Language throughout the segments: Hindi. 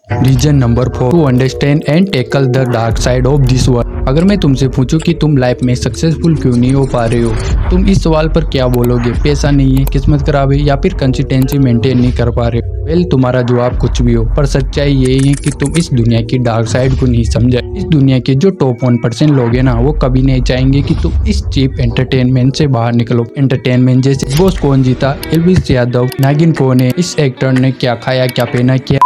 Reason number 4, to understand and tackle the dark side of this world. अगर मैं तुमसे पूछूं कि तुम लाइफ में सक्सेसफुल क्यों नहीं हो पा रहे हो, तुम इस सवाल पर क्या बोलोगे? पैसा नहीं है, किस्मत खराब है, या फिर कंसिस्टेंसी मेंटेन नहीं कर पा रहे हो? वेल, तुम्हारा जवाब कुछ भी हो, पर सच्चाई यही है कि तुम इस दुनिया की डार्क साइड को नहीं समझे। इस दुनिया के जो टॉप 1% लोग हैं ना, वो कभी नहीं चाहेंगे कि तुम इस चीप एंटरटेनमेंट से बाहर निकलो। एंटरटेनमेंट जैसे बॉस कौन जीता, एल्विस यादव, नागिन कौन है, इस एक्टर ने क्या खाया, क्या पहना, क्या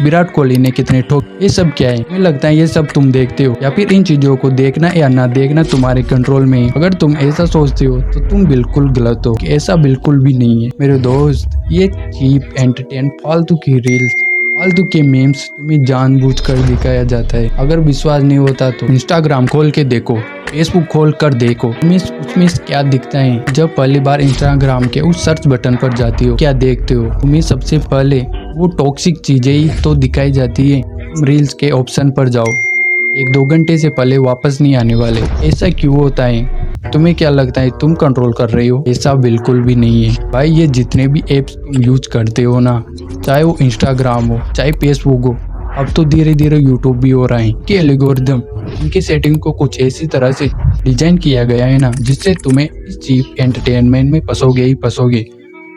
विराट कोहली ने कितने ठोक, ये सब क्या है? मुझे लगता है ये सब तुम देखते हो, या फिर इन चीजों को देखना या ना देखना तुम्हारे कंट्रोल में है। अगर तुम ऐसा सोचते हो तो तुम बिल्कुल गलत हो, ऐसा बिल्कुल भी नहीं है मेरे दोस्त। ये चीप एंटरटेन, फालतू की रील्स, फालतू के मीम्स तुम्हें जानबूझकर दिखाया जाता है। अगर विश्वास नहीं होता तो इंस्टाग्राम खोल के देखो, फेसबुक खोल कर देखो, उसमें क्या दिखता है। जब पहली बार इंस्टाग्राम के उस सर्च बटन पर जाती हो, क्या देखते हो? तुम्हें सबसे पहले वो टॉक्सिक चीजें ही तो दिखाई जाती है। तुम रील्स के ऑप्शन पर जाओ, 1-2 घंटे से पहले वापस नहीं आने वाले। ऐसा क्यों होता है? तुम्हें क्या लगता है तुम कंट्रोल कर रही हो? ऐसा बिल्कुल भी नहीं है भाई। ये जितने भी एप्स तुम यूज करते हो ना, चाहे वो इंस्टाग्राम हो, चाहे फेसबुक हो, अब तो धीरे धीरे यूट्यूब भी हो रहा है कि एल्गोरिदम, इनकी सेटिंग को कुछ ऐसी तरह से डिजाइन किया गया है ना, जिससे तुम्हें इस चीप एंटरटेनमेंट में फंसोगे ही फंसोगे।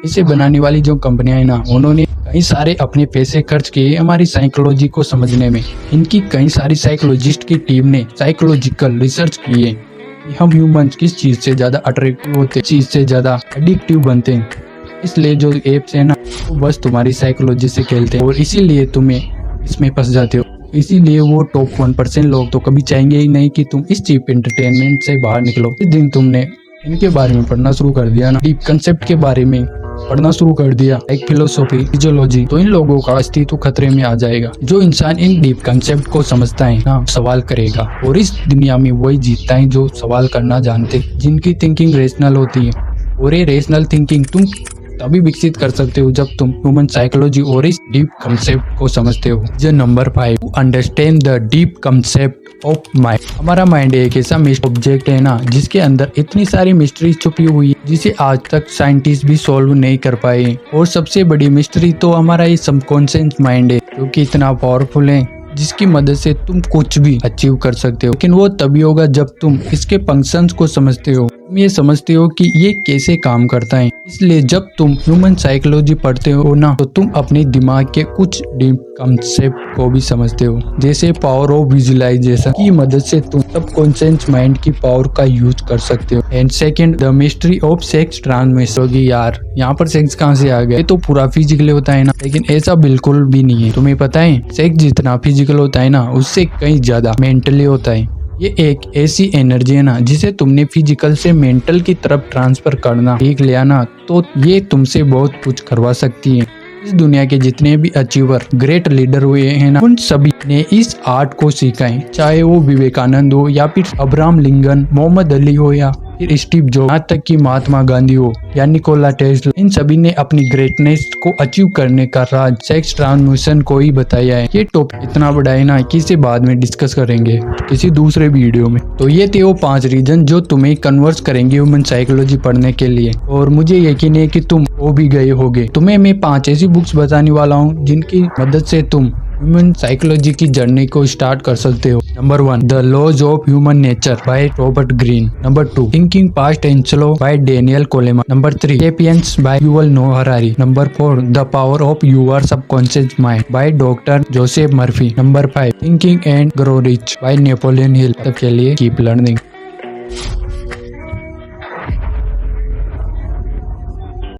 इसे बनाने वाली जो कंपनियां है ना, उन्होंने कई सारे अपने पैसे खर्च किए हमारी साइकोलॉजी को समझने में। इनकी कई सारी साइकोलॉजिस्ट की टीम ने साइकोलॉजिकल रिसर्च की है कि हम ह्यूमंस किस चीज से ज्यादा अट्रैक्टिव होते हैं, चीज से ज्यादा एडिक्टिव बनते हैं। इसलिए जो एप्स है ना, वो बस तुम्हारी साइकोलॉजी से खेलते हैं और इसीलिए तुम्हें इसमें फंस जाते हो। इसीलिए वो टॉप 1% लोग तो कभी चाहेंगे ही नहीं कि तुम इस चीप एंटरटेनमेंट से बाहर निकलो। इस दिन तुमने इनके बारे में पढ़ना शुरू कर दिया ना, डीप कंसेप्ट के बारे में पढ़ना शुरू कर दिया, एक फिलोसॉफी, फिजियोलॉजी, तो इन लोगों का अस्तित्व खतरे में आ जाएगा। जो इंसान इन डीप कंसेप्ट को समझता है ना, सवाल करेगा, और इस दुनिया में वही जीतता है जो सवाल करना जानते, जिनकी थिंकिंग रेशनल होती है। और ये रेशनल थिंकिंग तुम तभी विकसित कर सकते हो जब तुम ह्यूमन साइकोलॉजी और इस डीप कंसेप्ट को समझते हो। जो number 5, understand the deep concept of mind. हमारा माइंड एक ऐसा ऑब्जेक्ट है ना, जिसके अंदर इतनी सारी मिस्ट्री छुपी हुई है जिसे आज तक साइंटिस्ट भी सॉल्व नहीं कर पाए। और सबसे बड़ी मिस्ट्री तो हमारा ये सबकॉन्शियस माइंड है, जो कि इतना पावरफुल है, जिसकी मदद से तुम कुछ भी अचीव कर सकते हो। लेकिन वो तभी होगा जब तुम इसके फंक्शंस को समझते हो, तुम ये समझते हो कि ये कैसे काम करता है। इसलिए जब तुम ह्यूमन साइकोलॉजी पढ़ते हो ना, तो तुम अपने दिमाग के कुछ डीप कंसेप्ट को भी समझते हो, जैसे पावर ऑफ विजुअलाइजेशन की मदद से तुम सबकॉन्शियस माइंड की पावर का यूज कर सकते हो। And second, the mystery of sex transmission. यार, यहाँ पर सेक्स कहाँ से आ गया? ये तो पूरा फिजिकली होता है ना, लेकिन ऐसा बिल्कुल भी नहीं है। तुम्हें पता है, सेक्स जितना फिजिकल होता है ना, उससे कहीं ज्यादा मेंटली होता है। ये एक ऐसी एनर्जी है ना, जिसे तुमने फिजिकल से मेंटल की तरफ ट्रांसफर करना सीख लिया ना, तो ये तुमसे बहुत कुछ करवा सकती है। इस दुनिया के जितने भी अचीवर, ग्रेट लीडर हुए हैं ना, उन सभी ने इस आर्ट को सीखा है। चाहे वो विवेकानंद हो, या फिर अब्राहम लिंकन, मोहम्मद अली हो, या फिर स्टीव जॉब्स, यहाँ तक कि महात्मा गांधी हो या निकोला टेस्ला, इन सभी ने अपनी ग्रेटनेस को अचीव करने का राज सेक्स ट्रांसमिशन को ही बताया है। ये टॉपिक इतना बड़ा है ना कि इसे बाद में डिस्कस करेंगे किसी दूसरे वीडियो में। तो ये थे वो 5 रीजन जो तुम्हें कन्वर्स करेंगे ह्यूमन साइकोलॉजी पढ़ने के लिए, और मुझे यकीन है कि तुम वो भी गए होगे। तुम्हें मैं 5 ऐसी बुक्स बताने वाला हूँ जिनकी मदद से तुम ह्यूमन साइकोलॉजी की जर्नी को स्टार्ट कर सकते हो। Number 1, the laws of human nature by Robert Greene. Number 2, thinking fast and slow by Daniel Coleman. Number 3, Sapiens by Yuval Noah Harari. Number 4, the power of your subconscious mind by doctor Joseph Murphy. Number 5, thinking and grow rich by Napoleon Hill. तब के लिए कीप लर्निंग।